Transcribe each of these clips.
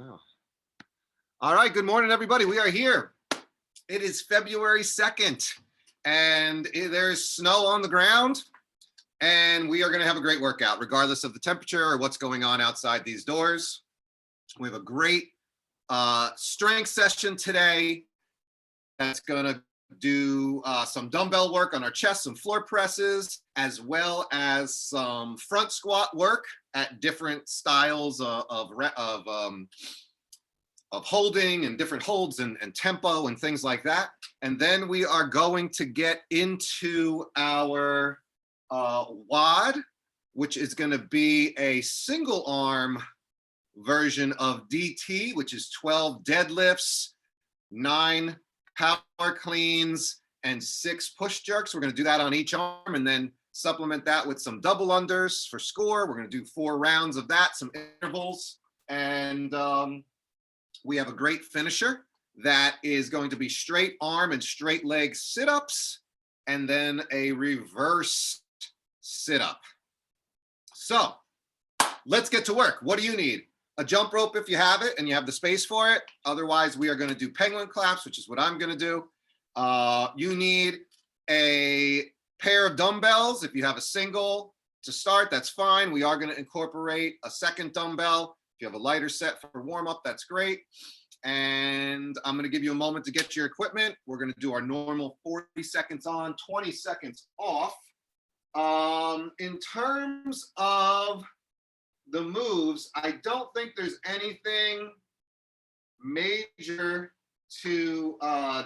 Oh. All right, good morning, everybody. We are here. It is February 2nd, and there's snow on the ground, and we are going to have a great workout, regardless of the temperature or what's going on outside these doors. We have a great strength session today that's going to do some dumbbell work on our chest, some floor presses, as well as some front squat work at different styles of holding and different holds and tempo and things like that. And then we are going to get into our WOD, which is going to be a single arm version of DT, which is 12 deadlifts, 9 power cleans, and 6 push jerks. We're going to do that on each arm and then supplement that with some double unders for score. We're going to do 4 rounds of that, some intervals, and we have a great finisher that is going to be straight arm and straight leg sit-ups and then a reverse sit-up. So let's get to work. What do you need? A jump rope if you have it and you have the space for it. Otherwise, we are going to do penguin claps, which is what I'm going to do. You need a pair of dumbbells. If you have a single to start, that's fine. We are going to incorporate a second dumbbell. If you have a lighter set for warm-up, that's great. And I'm going to give you a moment to get your equipment. We're going to do our normal 40 seconds on, 20 seconds off. In terms of the moves, I don't think there's anything major to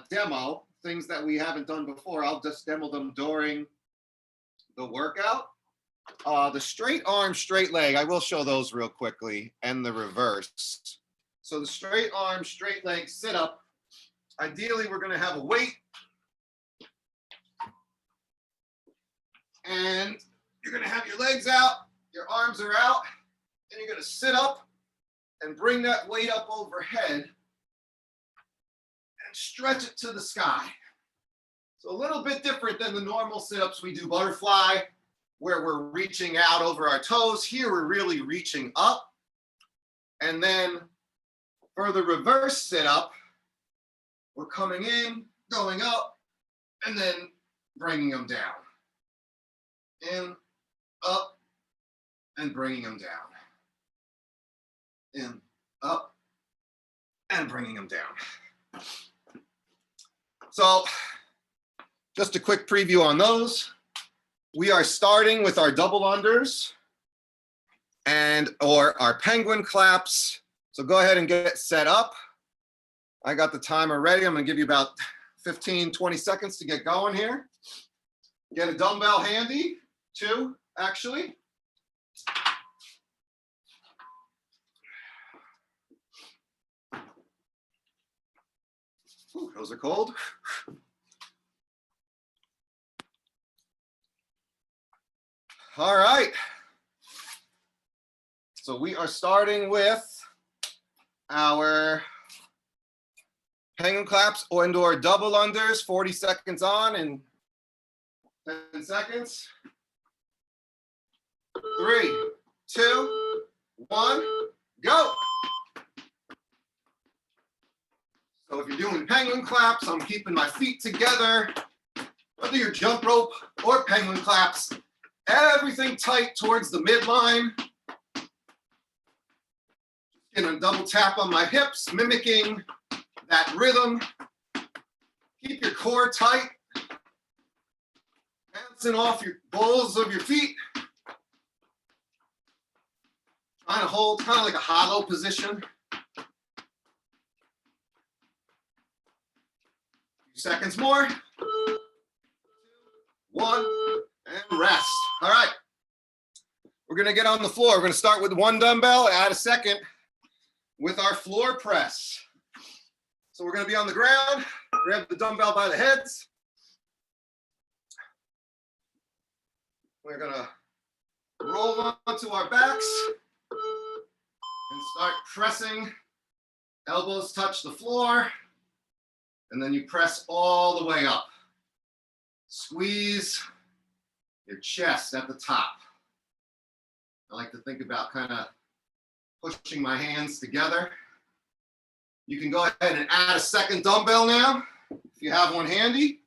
demo, things that we haven't done before. I'll just demo them during the workout. The straight arm, straight leg, I will show those real quickly, and the reverse. So the straight arm, straight leg sit up, ideally we're going to have a weight, and you're going to have your legs out, your arms are out, and you're going to sit up and bring that weight up overhead and stretch it to the sky. So a little bit different than the normal sit-ups we do butterfly, where we're reaching out over our toes. Here we're really reaching up. And then for the reverse sit-up, we're coming in, going up, and then bringing them down. In, up, and bringing them down. In, up, and bringing them down. So just a quick preview on those. We are starting with our double unders or our penguin claps. So go ahead and get set up. I got the timer ready. I'm going to give you about 15, 20 seconds to get going here. Get a dumbbell handy, 2 actually. Ooh, those are cold. All right. So we are starting with our penguin claps and or double unders, 40 seconds on and 10 seconds. 3, 2, 1, go. So if you're doing penguin claps, I'm keeping my feet together, whether you're jump rope or penguin claps, everything tight towards the midline. Gonna double tap on my hips, mimicking that rhythm. Keep your core tight, bouncing off your balls of your feet. Trying to hold kind of like a hollow position. Seconds more. 1, and rest. All right. We're going to get on the floor. We're going to start with 1 dumbbell, add a second with our floor press. So we're going to be on the ground. Grab the dumbbell by the heads. We're going to roll onto our backs and start pressing. Elbows touch the floor. And then you press all the way up. Squeeze your chest at the top. I like to think about kind of pushing my hands together You can go ahead and add a second dumbbell now, if you have one handy.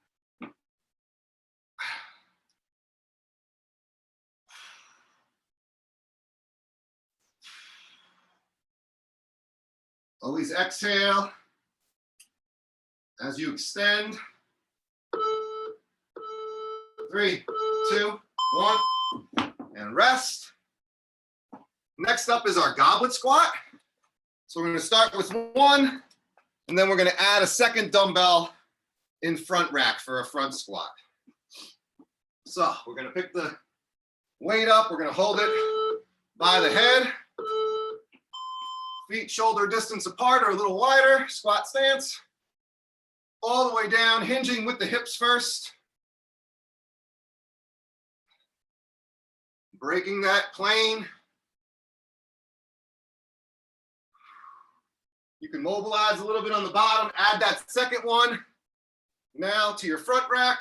Always exhale as you extend. 3, 2, 1, and rest. Next up is our goblet squat. So we're going to start with 1, and then we're going to add a second dumbbell in front rack for a front squat. So we're going to pick the weight up. We're going to hold it by the head. Feet shoulder distance apart or a little wider. Squat stance. All the way down, hinging with the hips first. Breaking that plane. You can mobilize a little bit on the bottom, add that second one. Now to your front rack.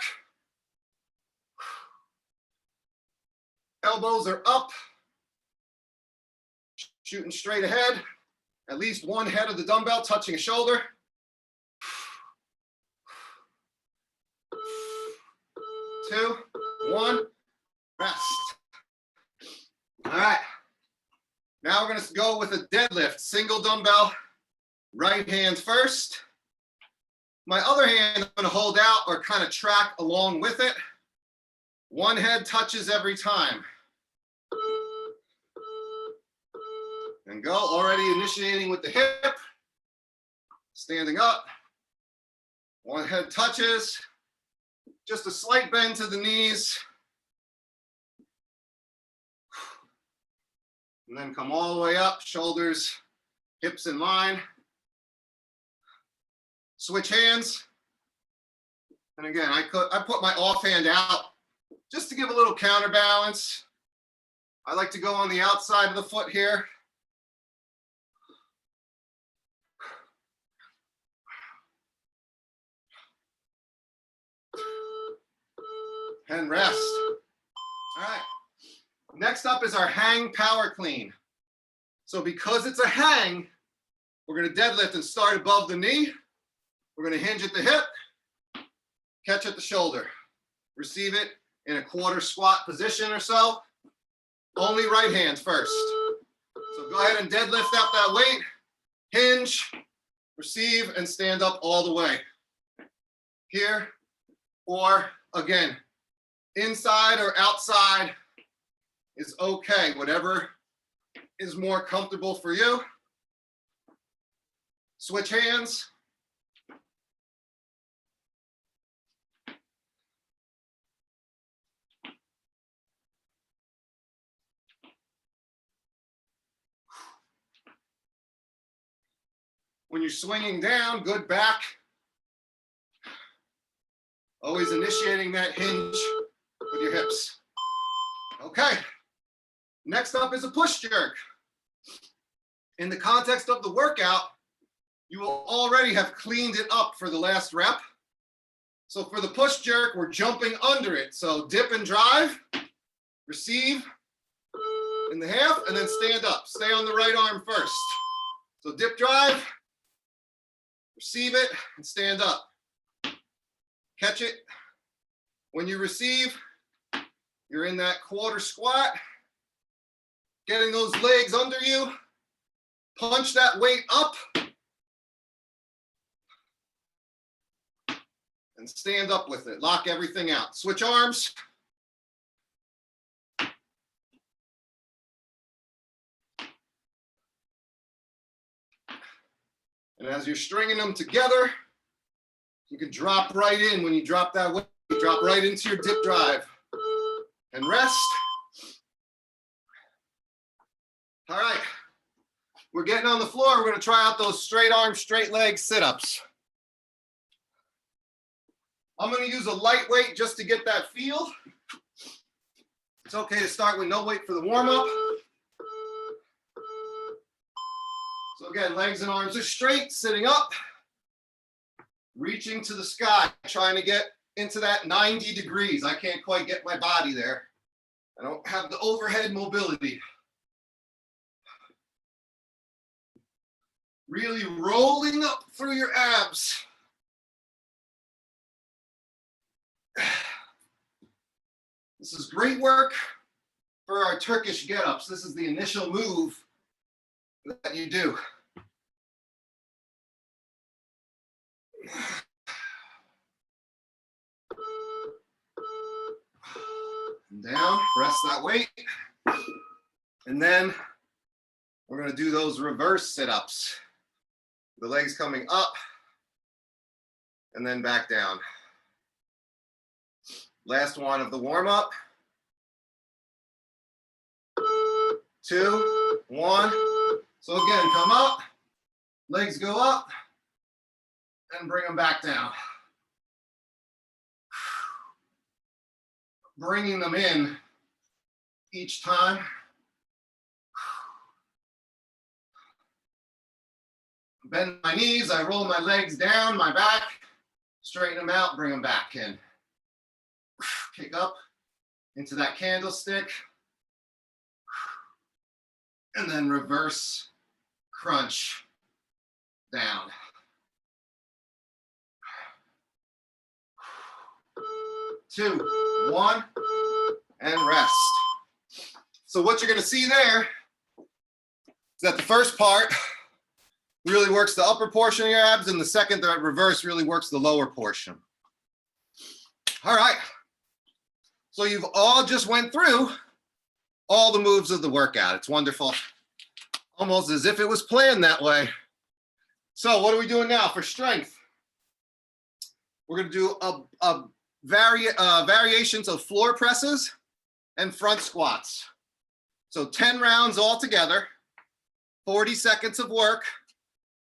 Elbows are up, shooting straight ahead. At least one head of the dumbbell touching a shoulder. 2, 1, rest. All right. Now we're going to go with a deadlift, single dumbbell. Right hand first. My other hand I'm going to hold out or kind of track along with it. One head touches every time. And go, already initiating with the hip. Standing up. One head touches. Just a slight bend to the knees. And then come all the way up, shoulders, hips in line. Switch hands. And again, I put my offhand out just to give a little counterbalance. I like to go on the outside of the foot here. And rest. All right. Next up is our hang power clean. So because it's a hang, we're going to deadlift and start above the knee. We're going to hinge at the hip, catch at the shoulder, receive it in a quarter squat position or so. Only right hand first. So go ahead and deadlift out that weight, hinge, receive, and stand up all the way. Here, or again, inside or outside is okay, whatever is more comfortable for you. Switch hands. When you're swinging down, good back. Always initiating that hinge with your hips. Okay. Next up is a push jerk. In the context of the workout, you will already have cleaned it up for the last rep. So for the push jerk, we're jumping under it. So dip and drive, receive in the half, and then stand up. Stay on the right arm first. So dip drive, receive it, and stand up. Catch it. When you receive, you're in that quarter squat. Getting those legs under you. Punch that weight up. And stand up with it. Lock everything out. Switch arms. And as you're stringing them together, you can drop right in. When you drop that weight, you drop right into your dip drive. And rest. All right. We're getting on the floor. We're going to try out those straight arm, straight leg sit-ups. I'm going to use a light weight just to get that feel. It's okay to start with no weight for the warm-up. So again, legs and arms are straight, sitting up, reaching to the sky, trying to get into that 90 degrees. I can't quite get my body there. I don't have the overhead mobility. Really rolling up through your abs. This is great work for our Turkish get-ups. This is the initial move that you do. And down, rest that weight. And then we're going to do those reverse sit-ups. The legs coming up and then back down. Last one of the warm-up. 2, 1. So again, come up, legs go up, and bring them back down. Bringing them in each time. Bend my knees, I roll my legs down, my back, straighten them out, bring them back in. Kick up into that candlestick, and then reverse crunch down. 2, 1, and rest. So what you're going to see there is that the first part really works the upper portion of your abs, and the second, the reverse, really works the lower portion. All right. So you've all just went through all the moves of the workout. It's wonderful. Almost as if it was planned that way. So what are we doing now for strength? We're going to do variations of floor presses and front squats. So 10 rounds all together, 40 seconds of work,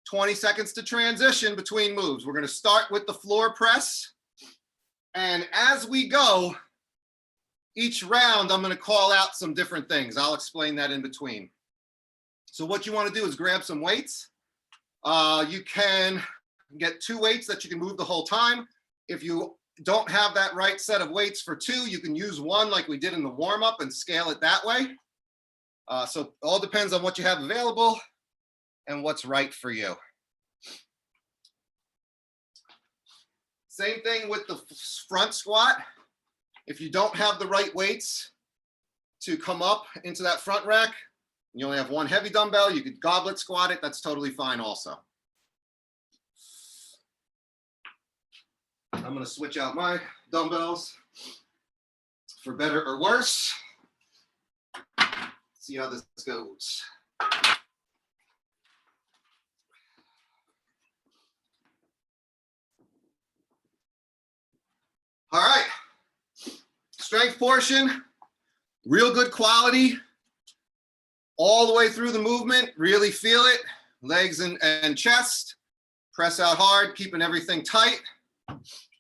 20 seconds to transition between moves. We're going to start with the floor press. And as we go, each round, I'm going to call out some different things. I'll explain that in between. So what you want to do is grab some weights. You can get 2 weights that you can move the whole time. If you don't have that right set of weights for 2, you can use 1 like we did in the warm-up and scale it that way. So it all depends on what you have available and what's right for you. Same thing with the front squat. If you don't have the right weights to come up into that front rack, you only have 1 heavy dumbbell, you could goblet squat it, that's totally fine also. I'm gonna switch out my dumbbells for better or worse. See how this goes. All right, strength portion, real good quality, all the way through the movement, really feel it, legs and chest, press out hard, keeping everything tight.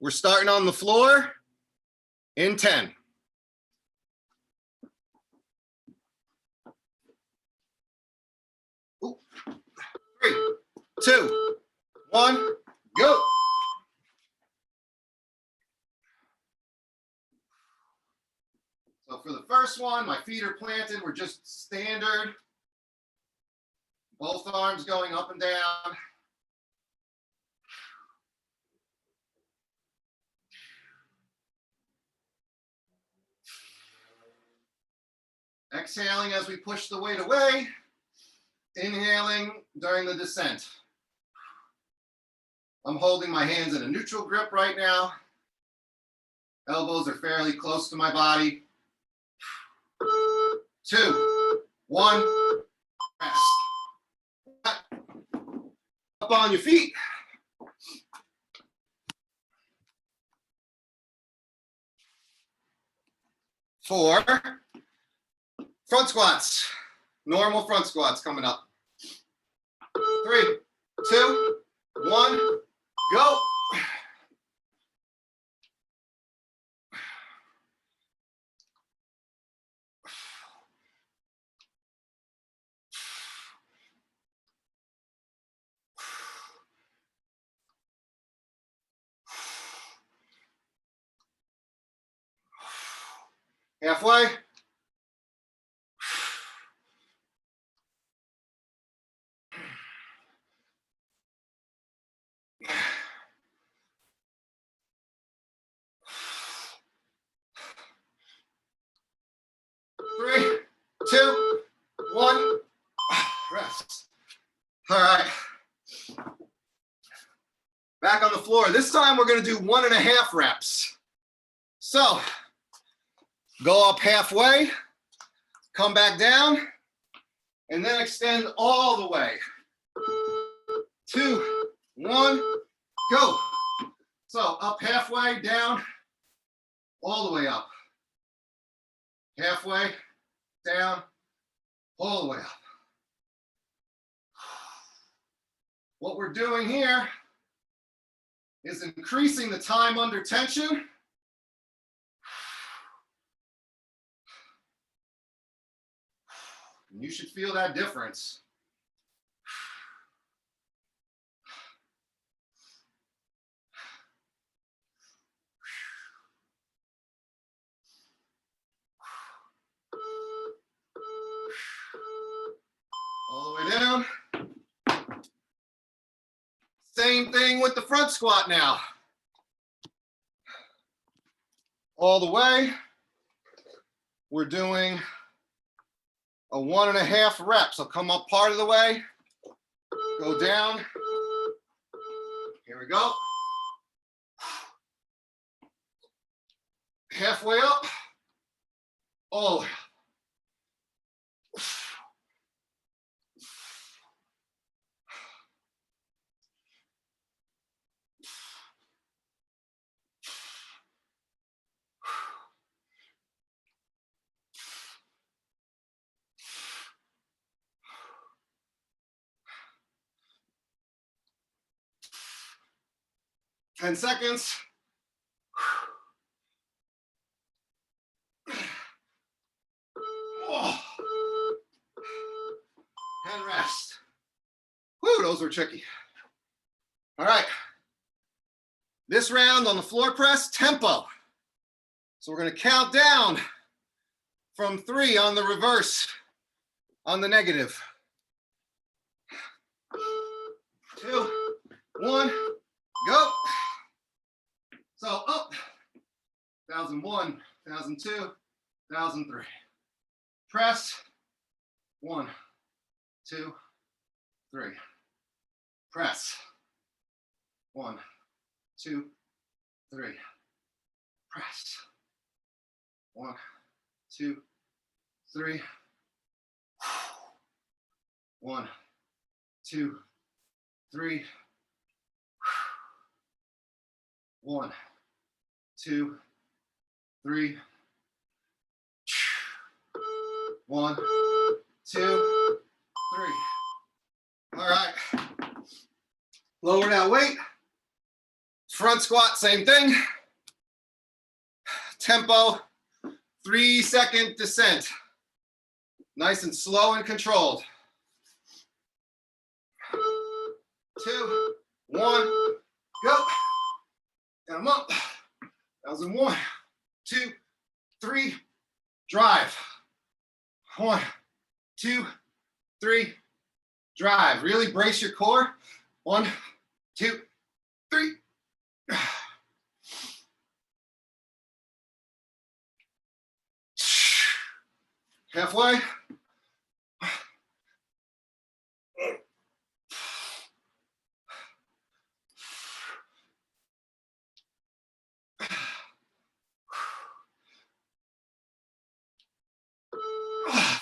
We're starting on the floor in 10. Ooh. 3, 2, 1, go. So for the first one, my feet are planted. We're just standard. Both arms going up and down. Exhaling as we push the weight away. Inhaling during the descent. I'm holding my hands in a neutral grip right now. Elbows are fairly close to my body. 2, 1, rest. Up on your feet. For front squats, normal front squats coming up. 3, 2, 1, go. Halfway. 1, rest. All right. Back on the floor. This time we're going to do 1.5 reps. So go up halfway, come back down, and then extend all the way. 2, 1, go. So up halfway, down, all the way up. Halfway, down, all the way up. What we're doing here is increasing the time under tension. You should feel that difference. All the way down. Same thing with the front squat now. All the way. We're doing a 1.5 reps. So come up part of the way, go down. Here we go. Halfway up, all the way up. 10 seconds. Oh. And rest. Whew, those were tricky. All right. This round on the floor press, tempo. So we're going to count down from 3 on the reverse, on the negative. 2, 1, go. So up, 1,001, 1,002, 1,003. Press, 1, 2, 3. Press, 1, 2, 3. Press, 1, 2, 3. 1, 2, 3. 1, 2, 3. 1, 2, 3. All right. Lower that weight. Front squat, same thing. Tempo, 3-second descent. Nice and slow and controlled. 2, 1, go. And I'm up. 1,001, 2, 3, drive. 1, 2, 3, drive. Really brace your core. 1, 2, 3. Halfway.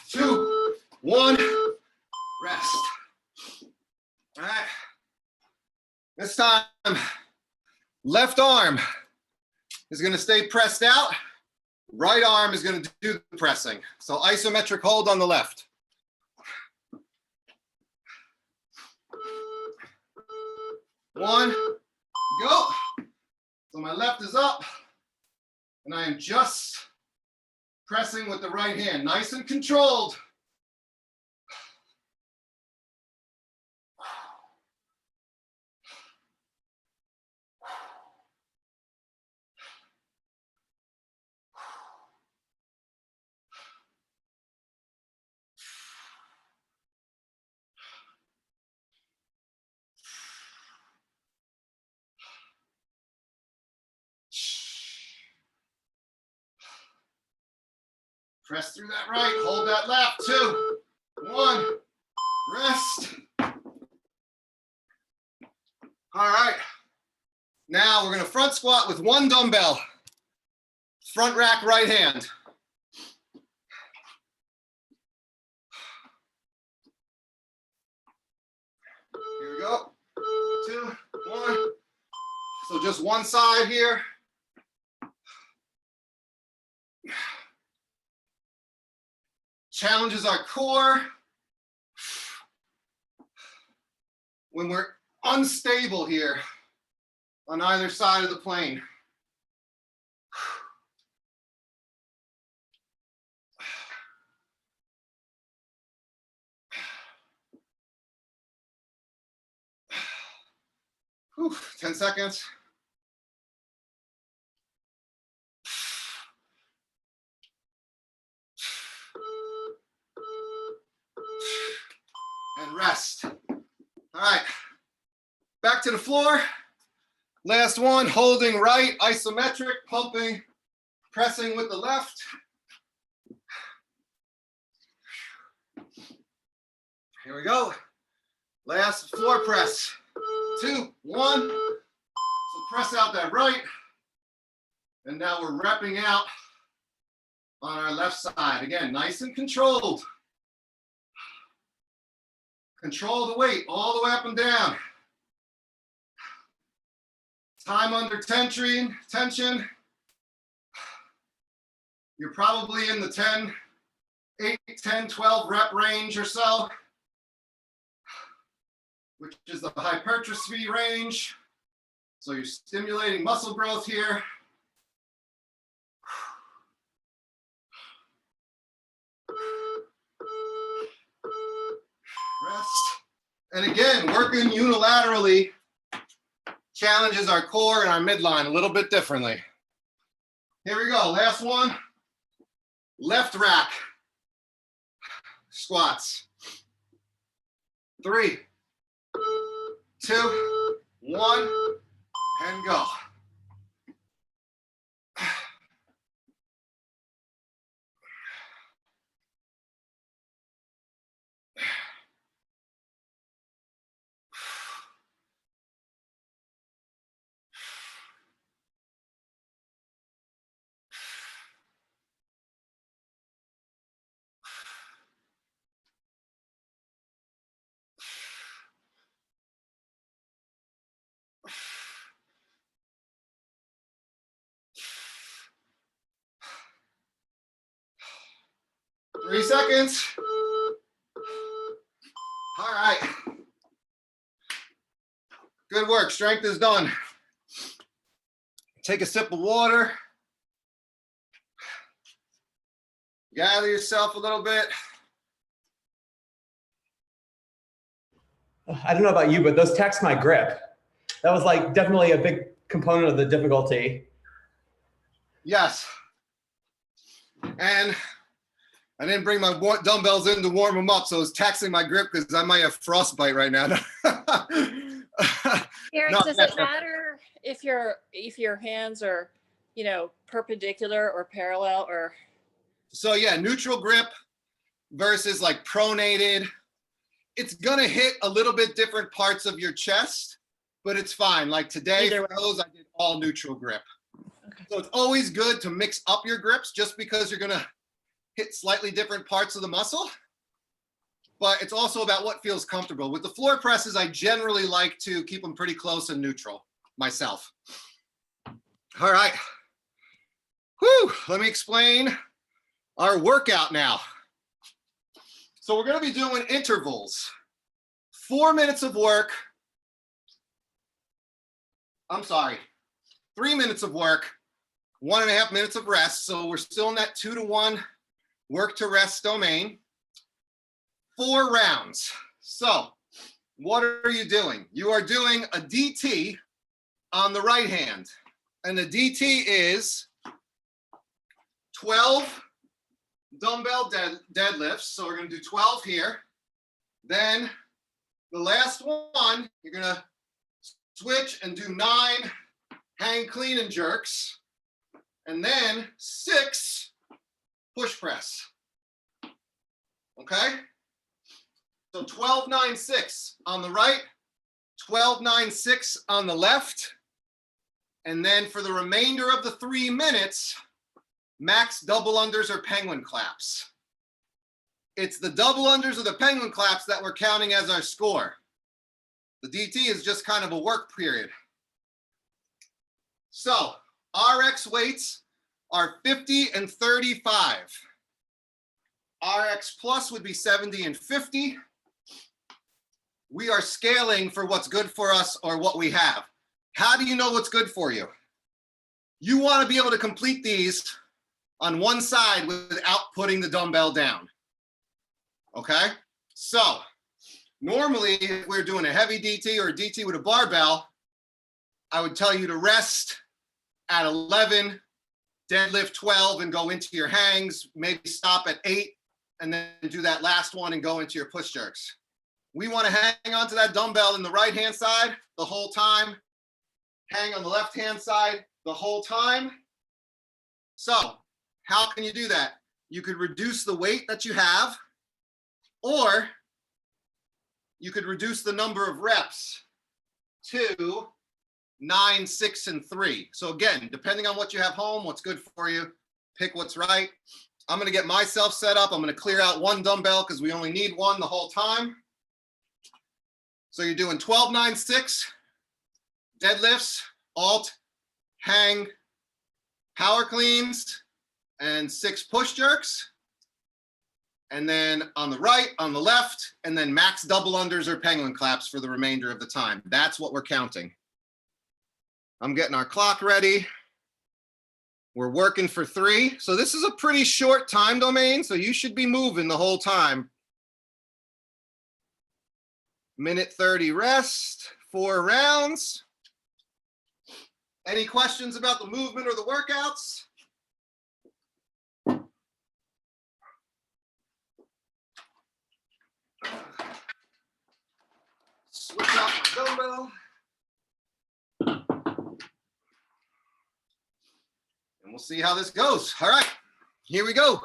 Two, 1, rest. All right. This time, left arm is going to stay pressed out. Right arm is going to do the pressing. So isometric hold on the left. One, go. So my left is up, and I am just pressing with the right hand, nice and controlled. Press through that right, hold that left, 2, one, rest. All right. Now we're gonna front squat with one dumbbell. Front rack, right hand. Here we go. 2, 1. So just one side here. Challenges our core. When we're unstable here on either side of the plane. Whew, 10 seconds. And rest. All right, back to the floor. Last one, holding right, isometric, pumping, pressing with the left. Here we go. Last floor press. 2, 1. So press out that right. And now we're repping out on our left side. Again, nice and controlled. Control the weight all the way up and down. Time under tension. You're probably in the 8, 10, 12 rep range or so, which is the hypertrophy range. So you're stimulating muscle growth here. Rest. And again, working unilaterally challenges our core and our midline a little bit differently. Here we go, last one. Left rack squats. 3, 2, 1, and go. Three seconds. All right. Good work. Strength is done. Take a sip of water. Gather yourself a little bit. I don't know about you, but those taxed my grip. That was like definitely a big component of the difficulty. Yes. And I didn't bring my dumbbells in to warm them up, so it was taxing my grip because I might have frostbite right now. Eric, No, does it matter if your hands are, perpendicular or parallel or? So yeah, neutral grip versus like pronated. It's gonna hit a little bit different parts of your chest, but it's fine. Like today, for those, I did all neutral grip. Okay. So it's always good to mix up your grips just because you're gonna hit slightly different parts of the muscle, but it's also about what feels comfortable. With the floor presses, I generally like to keep them pretty close and neutral myself. All right. Whew, let me explain our workout now. So we're gonna be doing intervals. 4 minutes of work. I'm sorry, 3 minutes of work, 1.5 minutes of rest. So we're still in that 2 to 1 work to rest domain. 4 rounds. So what are you doing? You are doing a DT on the right hand. And the DT is 12 dumbbell deadlifts. So we're gonna do 12 here. Then the last one, you're gonna switch and do 9 hang clean and jerks. And then 6 push press. Okay? So 12, 9, 6 on the right, 12, 9, 6 on the left. And then for the remainder of the 3 minutes, max double unders or penguin claps. It's the double unders or the penguin claps that we're counting as our score. The DT is just kind of a work period. So RX weights are 50 and 35. RX plus would be 70 and 50. We are scaling for what's good for us or what we have. How do you know what's good for you? You want to be able to complete these on one side without putting the dumbbell down. Okay? So normally if we're doing a heavy DT or a DT with a barbell, I would tell you to rest at 11, deadlift 12 and go into your hangs, maybe stop at 8 and then do that last one and go into your push jerks. We want to hang onto that dumbbell in the right hand side the whole time, hang on the left hand side the whole time. So how can you do that? You could reduce the weight that you have, or you could reduce the number of reps to 9, 6, and 3. So again, depending on what you have home, what's good for you, pick what's right. I'm going to get myself set up. I'm going to clear out one dumbbell because we only need one the whole time. So you're doing 12, 9, 6, deadlifts, alt, hang, power cleans, and 6 push jerks. And then on the right, on the left, and then max double unders or penguin claps for the remainder of the time. That's what we're counting. I'm getting our clock ready. We're working for 3. So this is a pretty short time domain, so you should be moving the whole time. Minute 30 rest, 4 rounds. Any questions about the movement or the workouts? Switch out my dumbbell. And we'll see how this goes. All right, here we go.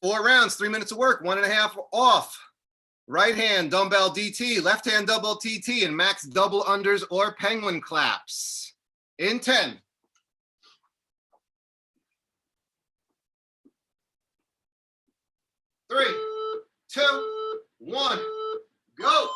4 rounds, 3 minutes of work, 1.5 off. Right hand dumbbell DT, left hand double TT, and max double unders or penguin claps. In 10. 3, 2, 1, go.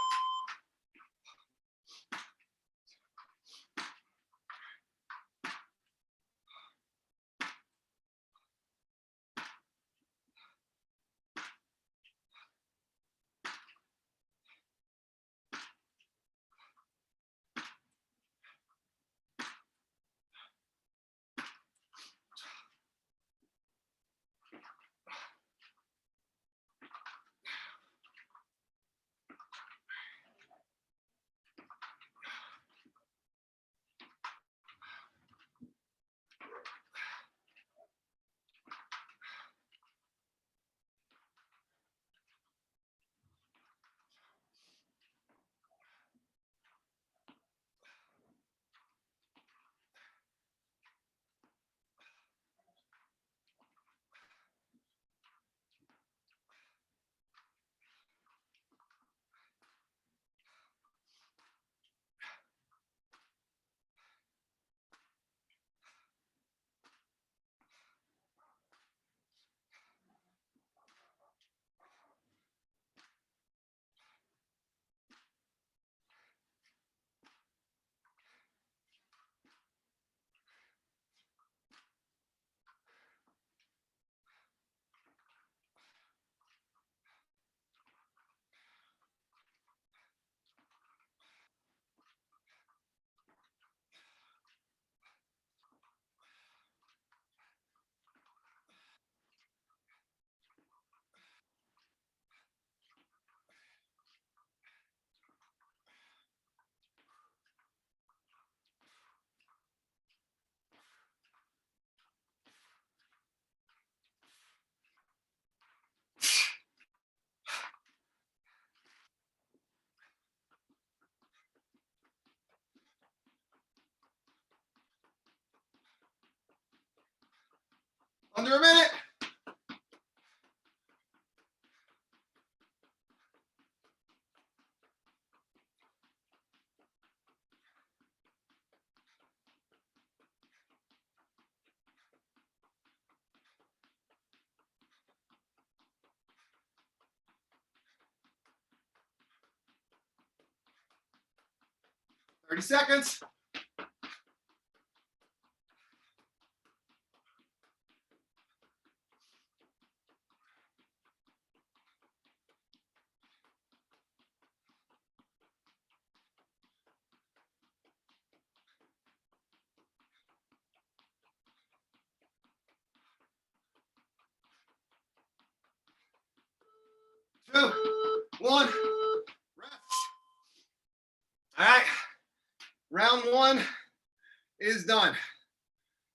Under a minute. 30 seconds. Two, one, rest. All right, round one is done.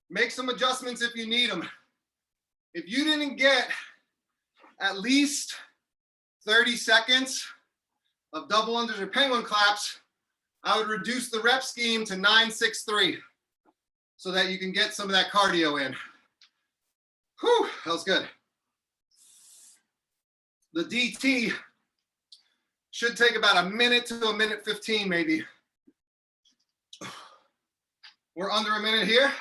Make some adjustments if you need them. If you didn't get at least 30 seconds of double unders or penguin claps, I would reduce the rep scheme to 9-6-3 so that you can get some of that cardio in. Whew, that was good. The DT should take about a minute to a minute 15 maybe. We're under a minute here.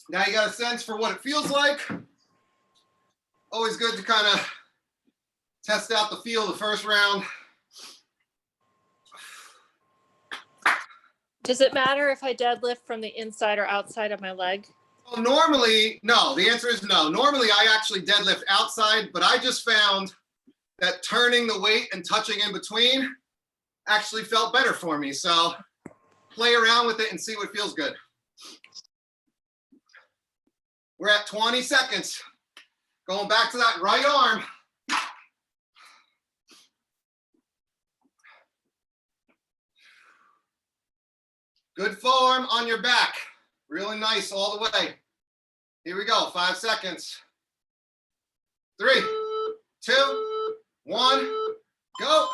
Now you got a sense for what it feels like. Always good to kind of test out the feel of the first round. Does it matter if I deadlift from the inside or outside of my leg? Well, normally, no. The answer is no. Normally, I actually deadlift outside, but I just found that turning the weight and touching in between actually felt better for me. So play around with it and see what feels good. We're at 20 seconds. Going back to that right arm. Good form on your back. Really nice all the way. Here we go. 5 seconds. 3, 2, 1, go.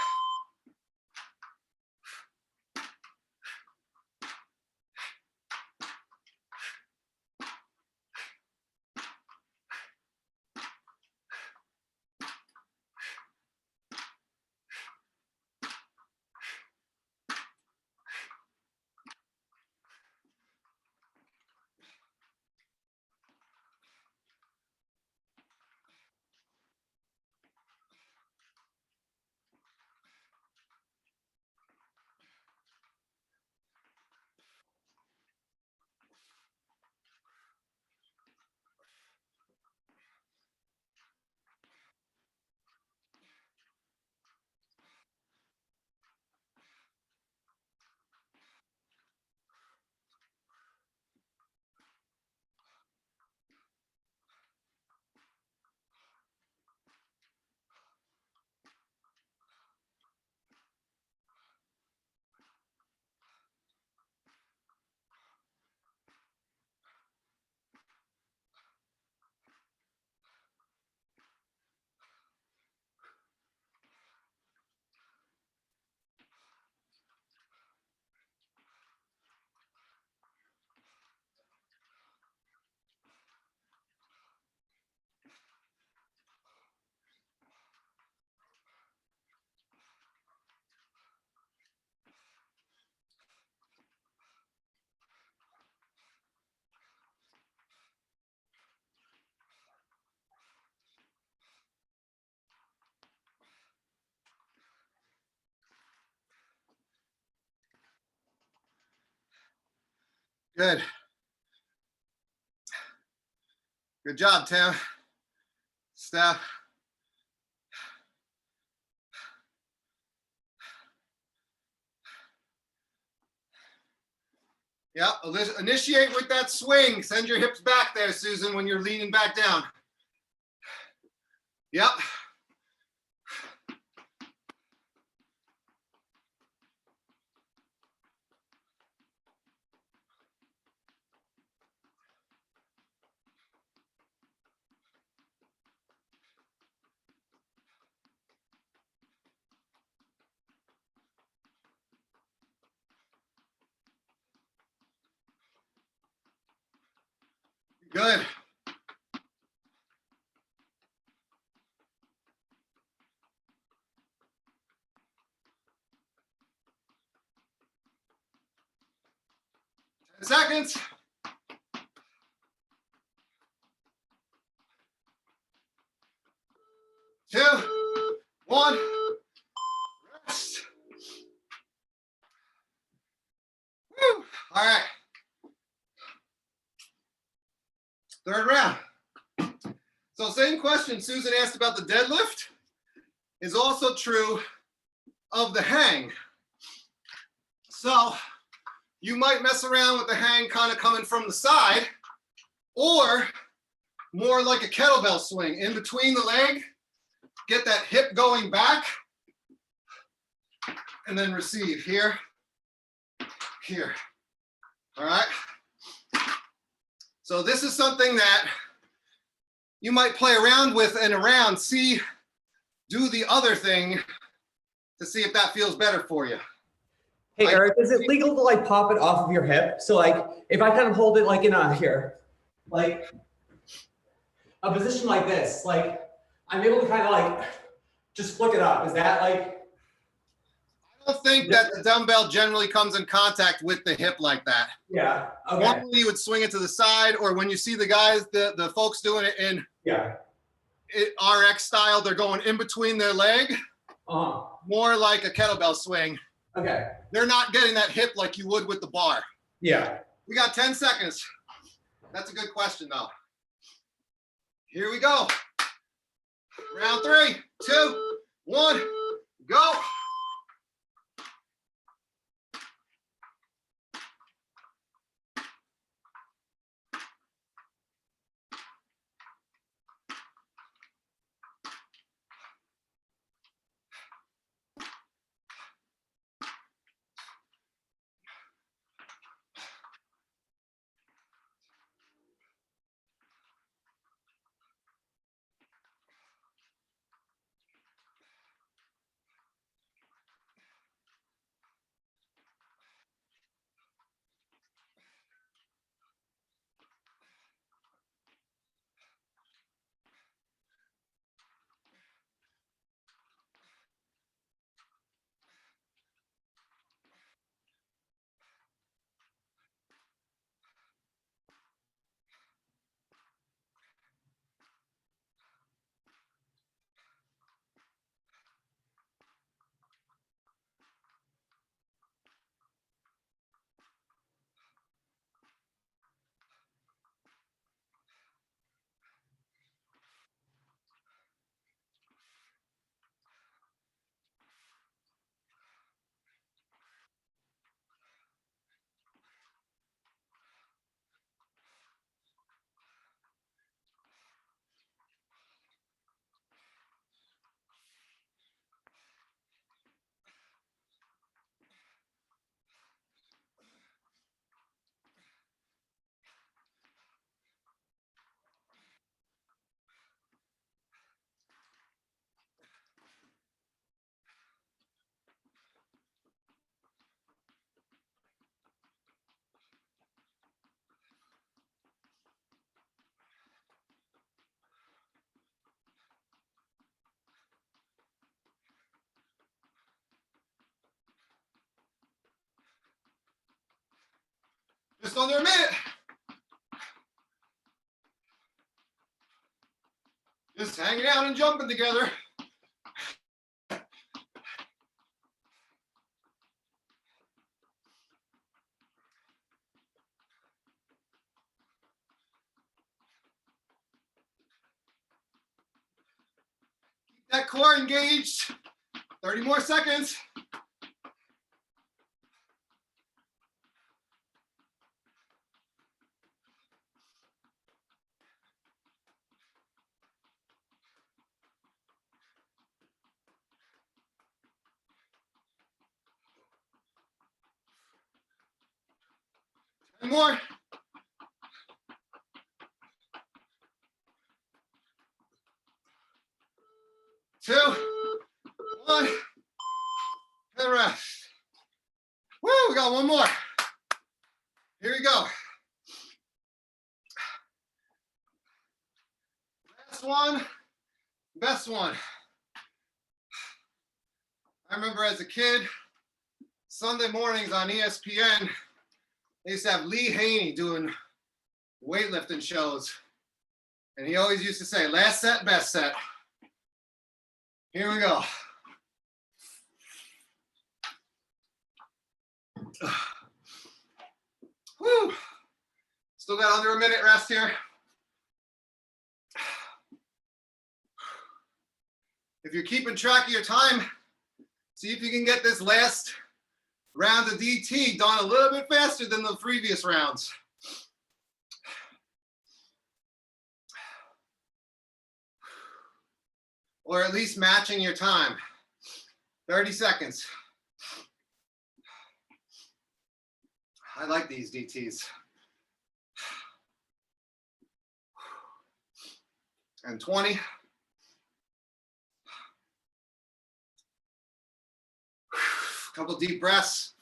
Good. Good job, Tim. Steph. Yep, initiate with that swing. Send your hips back there, Susan, when you're leaning back down. Yep. Good. Seconds. 2, 1. Rest. All right. Third round. So same question Susan asked about the deadlift is also true of the hang. So you might mess around with the hang kind of coming from the side, or more like a kettlebell swing in between the leg, get that hip going back, and then receive here, here. All right. So this is something that you might play around with and around, do the other thing to see if that feels better for you. Hey, Eric, is it legal to like pop it off of your hip? So like, if I kind of hold it like in a here, like a position like this, like I'm able to kind of like just flick it up. Is that like? I don't think that the dumbbell generally comes in contact with the hip like that. Yeah. Okay. Normally you would swing it to the side, or when you see the guys, the folks doing it in RX style, they're going in between their leg, more like a kettlebell swing. Okay. They're not getting that hip like you would with the bar. Yeah. We got 10 seconds. That's a good question though. Here we go. Round 3, 2, 1, go. Just under a minute. Just hanging out and jumping together. Keep that core engaged. 30 more seconds. More. 2, 1, and rest. Woo, we got one more. Here we go. Last one, best one. I remember as a kid, Sunday mornings on ESPN, they used to have Lee Haney doing weightlifting shows. And he always used to say, last set, best set. Here we go. Whew. Still got under a minute rest here. If you're keeping track of your time, see if you can get this last round of DT done a little bit faster than the previous rounds. Or at least matching your time. 30 seconds. I like these DTs. And 20. Couple deep breaths.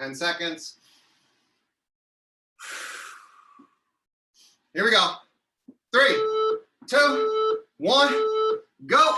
10 seconds. Here we go. 3, 2, 1, go.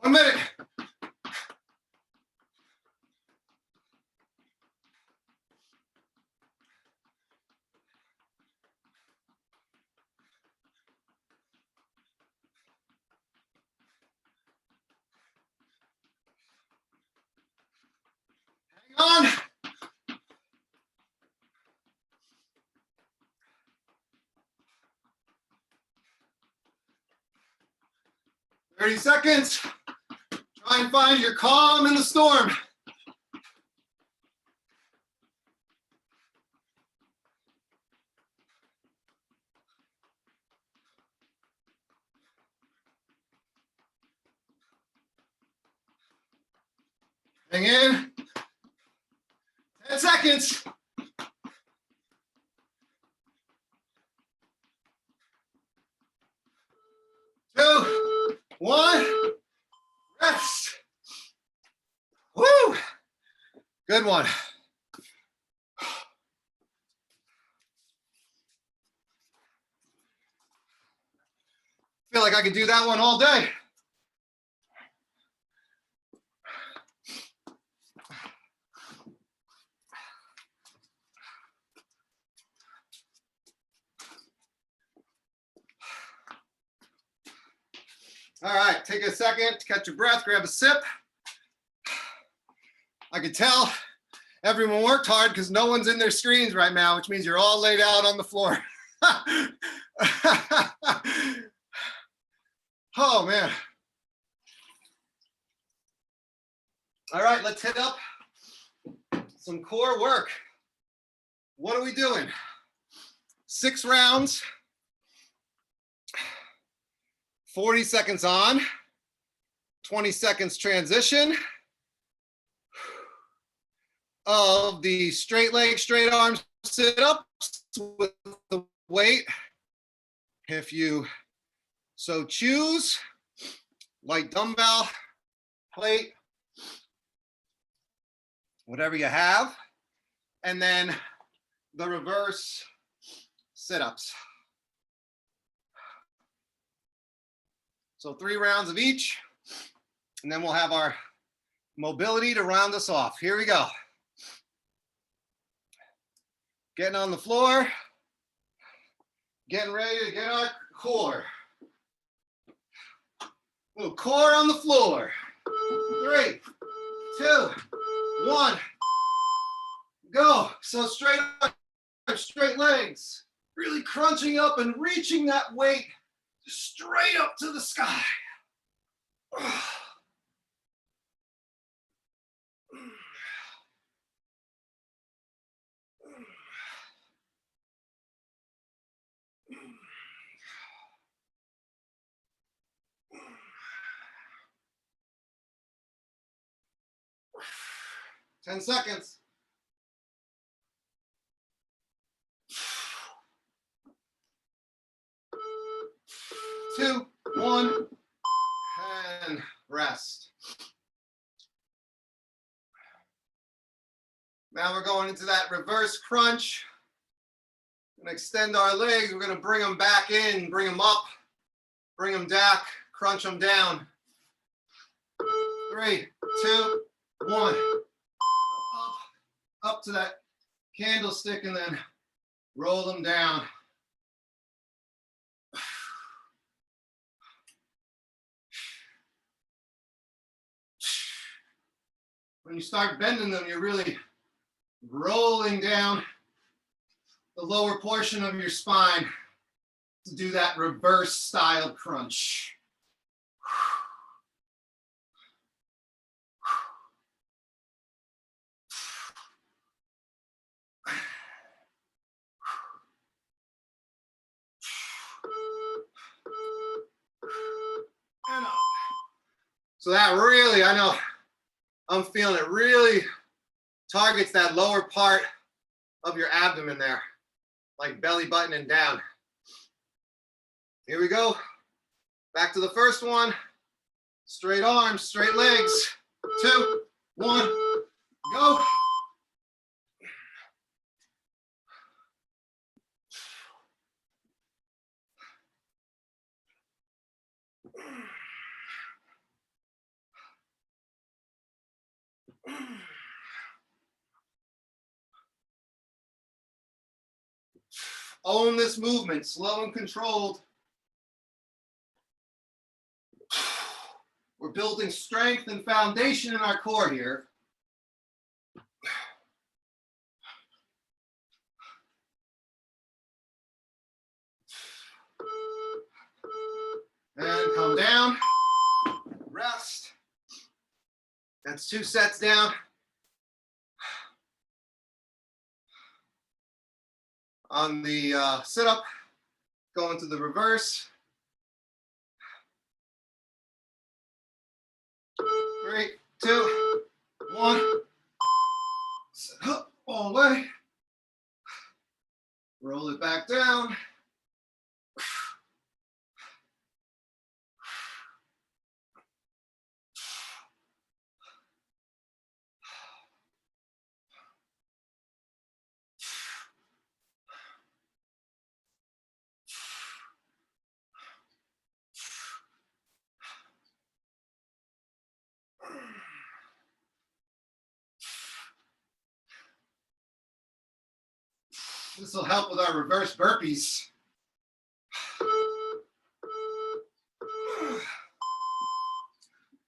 One minute. Hang on. Thirty seconds. Try and find your calm in the storm. Hang in. 10 seconds. 2, 1. Rest. Woo! Good one. Feel like I could do that one all day. All right, take a second to catch your breath, grab a sip. I can tell everyone worked hard because no one's in their screens right now, which means you're all laid out on the floor. Oh, man. All right, let's hit up some core work. What are we doing? 6 rounds, 40 seconds on, 20 seconds transition, of the straight leg, straight arm sit-ups with the weight. If you so choose, light dumbbell, plate, whatever you have. And then the reverse sit-ups. So 3 rounds of each, and then we'll have our mobility to round us off. Here we go. Getting on the floor, getting ready to get our core. Little core on the floor. 3, 2, 1, go. So straight up, straight legs, really crunching up and reaching that weight straight up to the sky. 10 seconds. 2, 1, and rest. Now we're going into that reverse crunch. We're gonna extend our legs. We're gonna bring them back in, bring them up, bring them back, crunch them down. 3, 2, 1. Up to that candlestick and then roll them down. When you start bending them, you're really rolling down the lower portion of your spine to do that reverse style crunch. And up. So that really, I know, I'm feeling it really targets that lower part of your abdomen there, like belly button and down. Here we go. Back to the first one. Straight arms, straight legs. 2, 1, go. Own this movement, slow and controlled. We're building strength and foundation in our core here. And come down, rest. That's 2 sets down. On the sit-up, going to the reverse. 3, 2, 1. Sit up all the way. Roll it back down. This will help with our reverse burpees.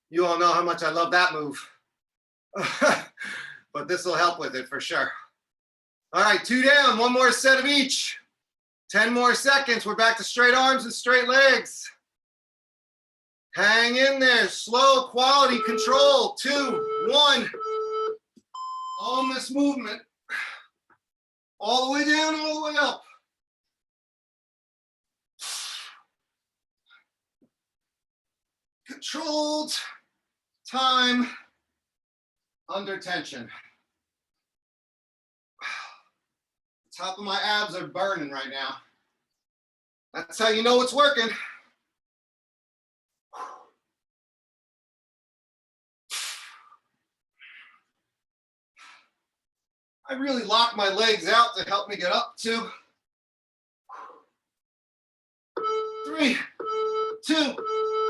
You all know how much I love that move. But this will help with it for sure. All right, 2 down, 1 more set of each. 10 more seconds. We're back to straight arms and straight legs. Hang in there, slow, quality control. 2, 1. Own this movement. All the way down, all the way up. Controlled time under tension. Top of my abs are burning right now. That's how you know it's working. I really lock my legs out to help me get up to 3, 2,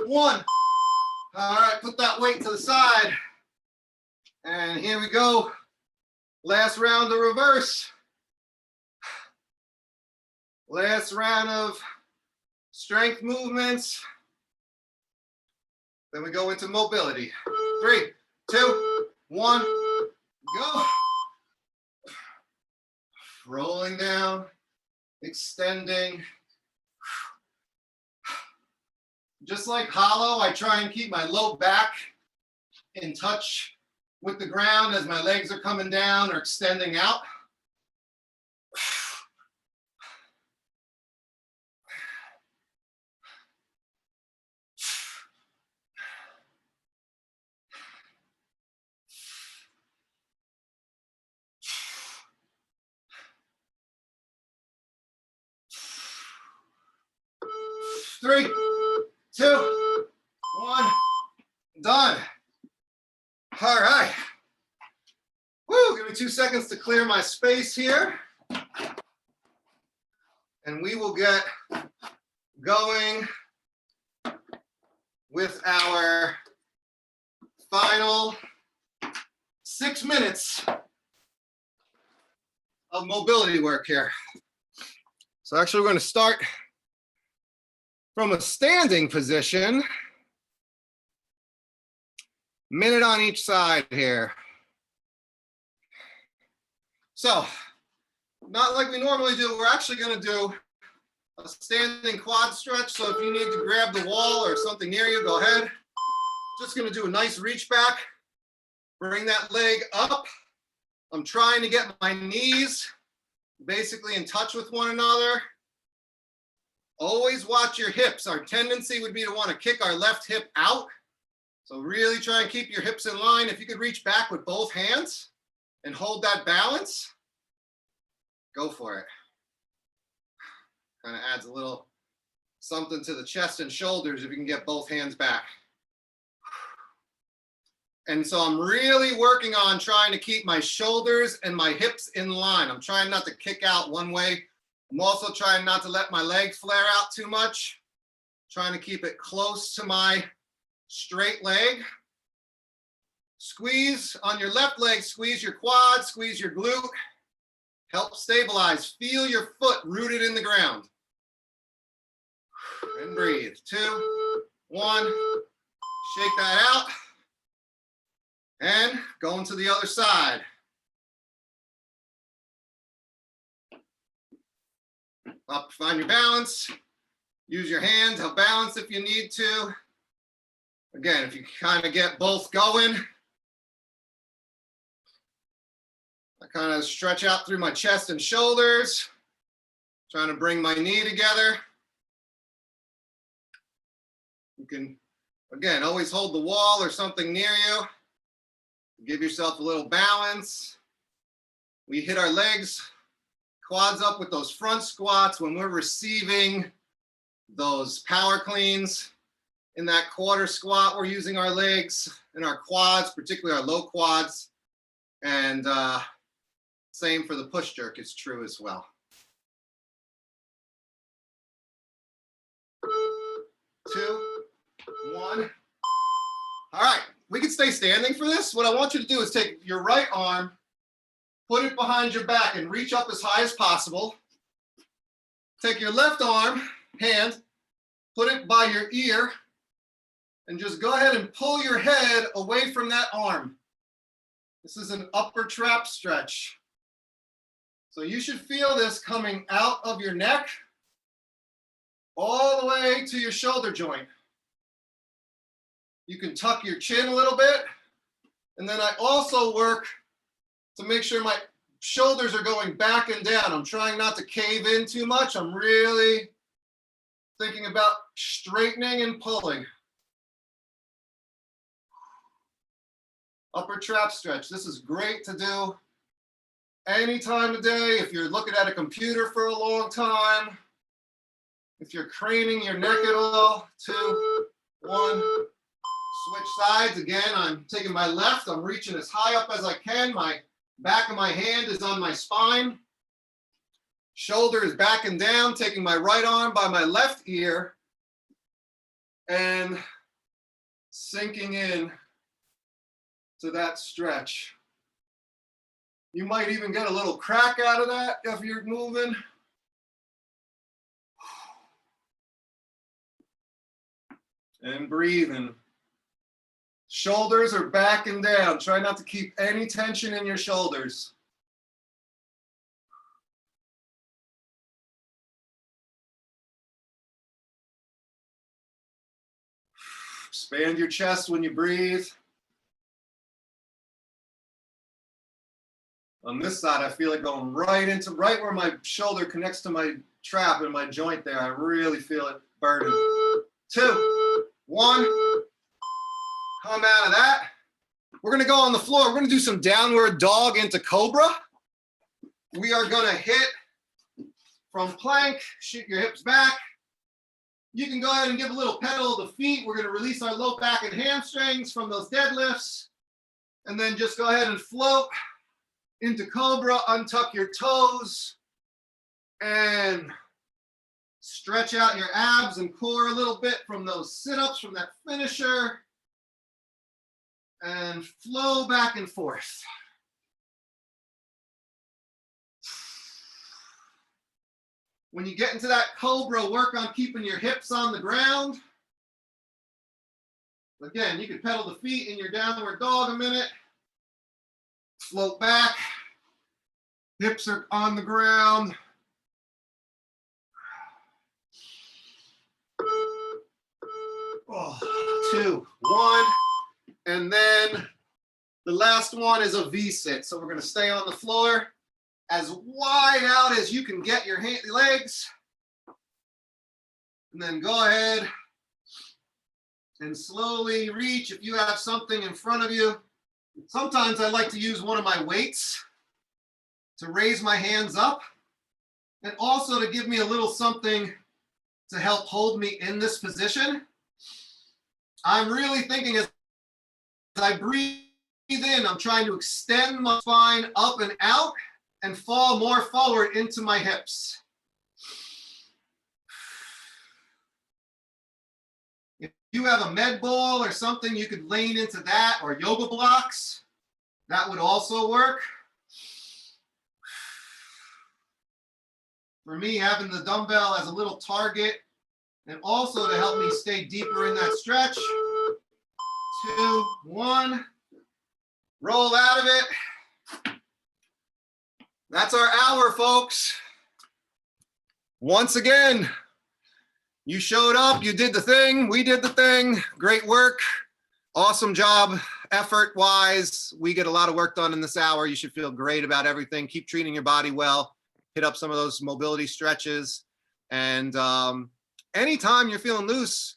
1. All right, put that weight to the side. And here we go. Last round of reverse. Last round of strength movements. Then we go into mobility. 3, 2, 1, go. Rolling down, extending. Just like hollow, I try and keep my low back in touch with the ground as my legs are coming down or extending out. Three, 2, 1, done. All right. Woo, give me 2 seconds to clear my space here. And we will get going with our final 6 minutes of mobility work here. So actually we're going to start from a standing position, minute on each side here. So, not like we normally do, we're actually gonna do a standing quad stretch. So if you need to grab the wall or something near you, go ahead. Just gonna do a nice reach back. Bring that leg up. I'm trying to get my knees basically in touch with one another. Always watch your hips. Our tendency would be to want to kick our left hip out. So really try and keep your hips in line. If you could reach back with both hands and hold that balance, go for it. Kind of adds a little something to the chest and shoulders if you can get both hands back. And so I'm really working on trying to keep my shoulders and my hips in line. I'm trying not to kick out one way. I'm also trying not to let my legs flare out too much. Trying to keep it close to my straight leg. Squeeze on your left leg, squeeze your quad, squeeze your glute. Help stabilize. Feel your foot rooted in the ground. And breathe. 2, 1. Shake that out. And going to the other side. Up, find your balance. Use your hand to balance if you need to. Again, if you kind of get both going, I kind of stretch out through my chest and shoulders, trying to bring my knee together. You can, again, always hold the wall or something near you. Give yourself a little balance. We hit our legs, quads up with those front squats when we're receiving those power cleans. In that quarter squat, we're using our legs and our quads, particularly our low quads. And same for the push jerk is true as well. 2, 1. All right, we can stay standing for this. What I want you to do is take your right arm, put it behind your back and reach up as high as possible. Take your left hand, put it by your ear, and just go ahead and pull your head away from that arm. This is an upper trap stretch. So you should feel this coming out of your neck all the way to your shoulder joint. You can tuck your chin a little bit. And then I also work to make sure my shoulders are going back and down. I'm trying not to cave in too much. I'm really thinking about straightening and pulling. Upper trap stretch. This is great to do any time of day, if you're looking at a computer for a long time, if you're craning your neck at all, 2, 1, switch sides. Again, I'm taking my left, I'm reaching as high up as I can. My back of my hand is on my spine. Shoulder is backing down, taking my right arm by my left ear and sinking in to that stretch. You might even get a little crack out of that if you're moving. And breathing. Shoulders are backing down. Try not to keep any tension in your shoulders. Expand your chest when you breathe. On this side, I feel it going right where my shoulder connects to my trap and my joint there. I really feel it burning. 2, 1. Come out of that. We're gonna go on the floor. We're gonna do some downward dog into cobra. We are gonna hit from plank, shoot your hips back. You can go ahead and give a little pedal of the feet. We're gonna release our low back and hamstrings from those deadlifts. And then just go ahead and float into cobra, untuck your toes, and stretch out your abs and core a little bit from those sit-ups, from that finisher, and flow back and forth. When you get into that cobra, work on keeping your hips on the ground. Again, you can pedal the feet in your downward dog a minute. Float back. Hips are on the ground. Oh, 2, 1. And then the last one is a V-sit. So we're going to stay on the floor as wide out as you can get your legs. And then go ahead and slowly reach if you have something in front of you. Sometimes I like to use one of my weights to raise my hands up and also to give me a little something to help hold me in this position. I'm really thinking as I breathe in, I'm trying to extend my spine up and out and fall more forward into my hips. If you have a med ball or something, you could lean into that, or yoga blocks. That would also work. For me, having the dumbbell as a little target and also to help me stay deeper in that stretch. 2, 1. Roll out of it. That's our hour, folks. Once again, you showed up, you did the thing, we did the thing. Great work. Awesome job, effort-wise. We get a lot of work done in this hour. You should feel great about everything. Keep treating your body well. Hit up some of those mobility stretches. And anytime you're feeling loose,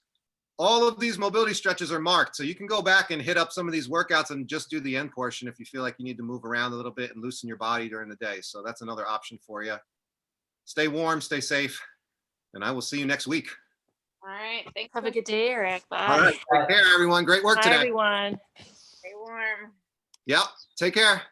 all of these mobility stretches are marked. So you can go back and hit up some of these workouts and just do the end portion if you feel like you need to move around a little bit and loosen your body during the day. So that's another option for you. Stay warm, stay safe, and I will see you next week. All right. Thanks. Have a good day, Eric. Bye. All right, take care, everyone. Great work Bye, today. everyone. Stay warm. Yep, take care.